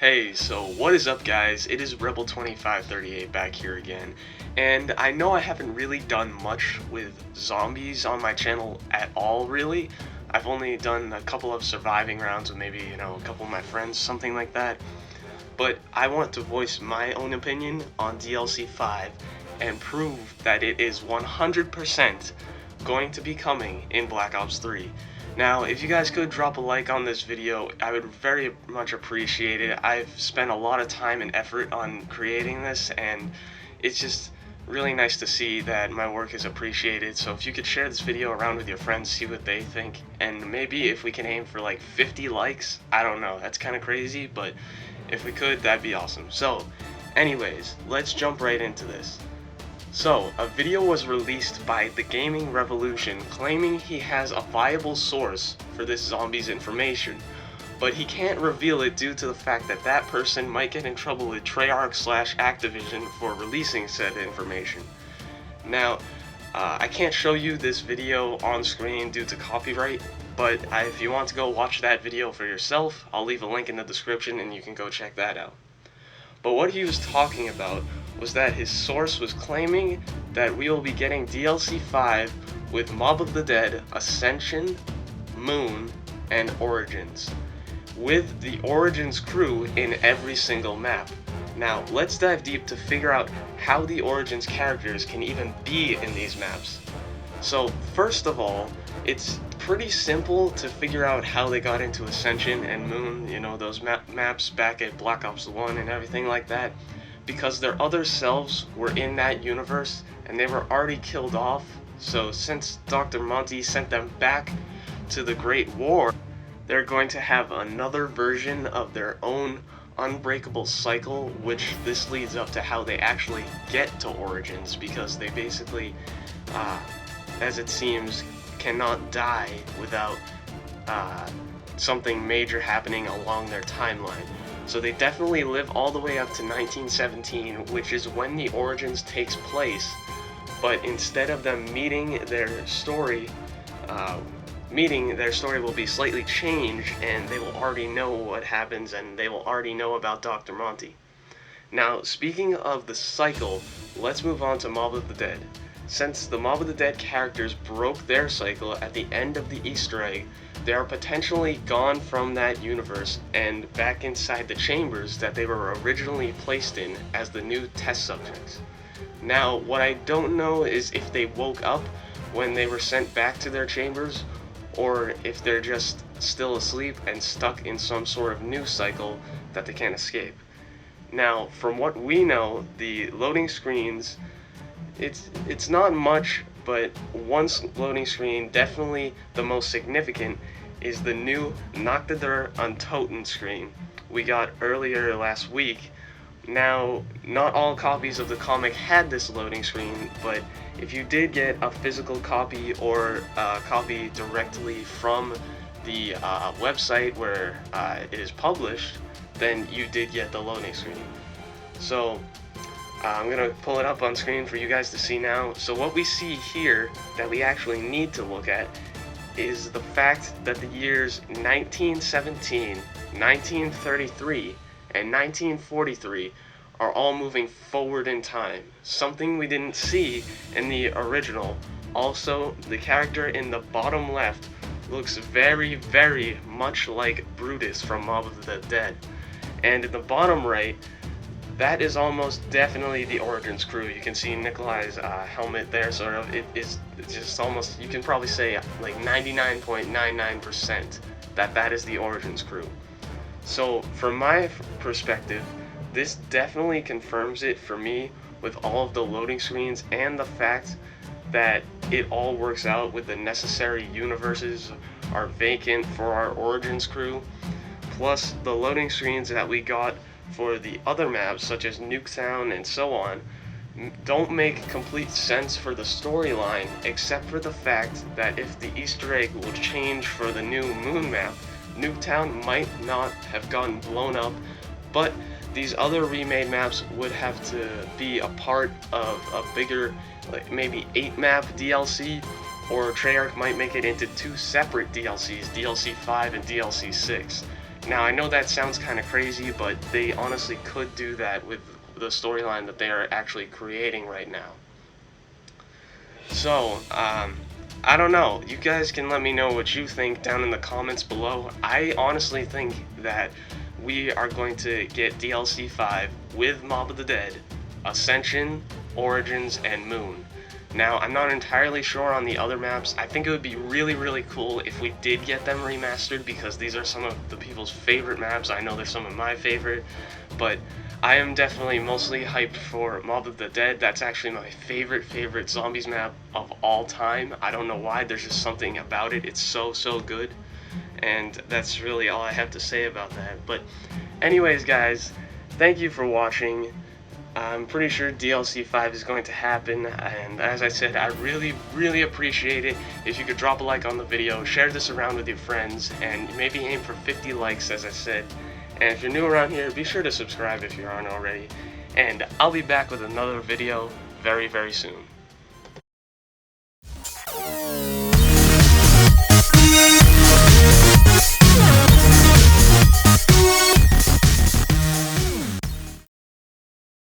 Hey, so what is up guys? It is Rebel2538 back here again, and I know I haven't really done much with zombies on my channel at all really. I've only done a couple of surviving rounds with maybe, a couple of my friends, something like that. But I want to voice my own opinion on DLC 5 and prove that it is 100% going to be coming in Black Ops 3. Now, if you guys could drop a like on this video, I would very much appreciate it. I've spent a lot of time and effort on creating this, and it's just really nice to see that my work is appreciated. So if you could share this video around with your friends, see what they think, and maybe if we can aim for like 50 likes, I don't know, that's kind of crazy, but if we could, that'd be awesome. So, anyways, let's jump right into this. So, a video was released by The Gaming Revolution claiming he has a viable source for this zombie's information, but he can't reveal it due to the fact that that person might get in trouble with Treyarch/Activision for releasing said information. Now, I can't show you this video on screen due to copyright, but if you want to go watch that video for yourself, I'll leave a link in the description and you can go check that out. But what he was talking about was that his source was claiming that we will be getting DLC 5 with Mob of the Dead, Ascension, Moon, and Origins, with the Origins crew in every single map. Now, let's dive deep to figure out how the Origins characters can even be in these maps. So, first of all, it's pretty simple to figure out how they got into Ascension and Moon, those maps back at Black Ops 1 and everything like that, because their other selves were in that universe and they were already killed off. So since Dr. Monty sent them back to the Great War, they're going to have another version of their own unbreakable cycle, which this leads up to how they actually get to Origins, because they basically, as it seems, cannot die without something major happening along their timeline. So they definitely live all the way up to 1917, which is when the Origins takes place, but instead of them meeting their story will be slightly changed, and they will already know what happens, and they will already know about Dr. Monty. Now, speaking of the cycle, let's move on to Mob of the Dead. Since the Mob of the Dead characters broke their cycle at the end of the Easter egg, they are potentially gone from that universe and back inside the chambers that they were originally placed in as the new test subjects. Now, what I don't know is if they woke up when they were sent back to their chambers, or if they're just still asleep and stuck in some sort of new cycle that they can't escape. Now, from what we know, the loading screens, it's not much, but one loading screen, definitely the most significant, is the new Nacht der Untoten screen we got earlier last week. Now, not all copies of the comic had this loading screen, but if you did get a physical copy or a copy directly from the website where it is published, then you did get the loading screen. So, I'm going to pull it up on screen for you guys to see now. So what we see here that we actually need to look at is the fact that the years 1917, 1933, and 1943 are all moving forward in time, something we didn't see in the original. Also, the character in the bottom left looks very, very much like Brutus from Mob of the Dead. And in the bottom right, that is almost definitely the Origins crew. You can see Nikolai's helmet there, sort of. It's just almost, you can probably say like 99.99% that is the Origins crew. So from my perspective, this definitely confirms it for me with all of the loading screens and the fact that it all works out with the necessary universes are vacant for our Origins crew, plus the loading screens that we got for the other maps, such as Nuketown and so on, don't make complete sense for the storyline, except for the fact that if the Easter egg will change for the new Moon map, Nuketown might not have gotten blown up, but these other remade maps would have to be a part of a bigger, like maybe 8-map DLC, or Treyarch might make it into 2 separate DLCs, DLC 5 and DLC 6. Now, I know that sounds kind of crazy, but they honestly could do that with the storyline that they are actually creating right now. So, I don't know. You guys can let me know what you think down in the comments below. I honestly think that we are going to get DLC 5 with Mob of the Dead, Ascension, Origins, and Moon. Now, I'm not entirely sure on the other maps. I think it would be really cool if we did get them remastered, because these are some of the people's favorite maps. I know they're some of my favorite, but I am definitely mostly hyped for Mob of the Dead. That's actually my favorite zombies map of all time. I don't know why, there's just something about it. It's so good. And that's really all I have to say about that. But anyways, guys, thank you for watching. I'm pretty sure DLC 5 is going to happen, and as I said, I really appreciate it if you could drop a like on the video, share this around with your friends, and maybe aim for 50 likes, as I said. And if you're new around here, be sure to subscribe if you aren't already. And I'll be back with another video very soon.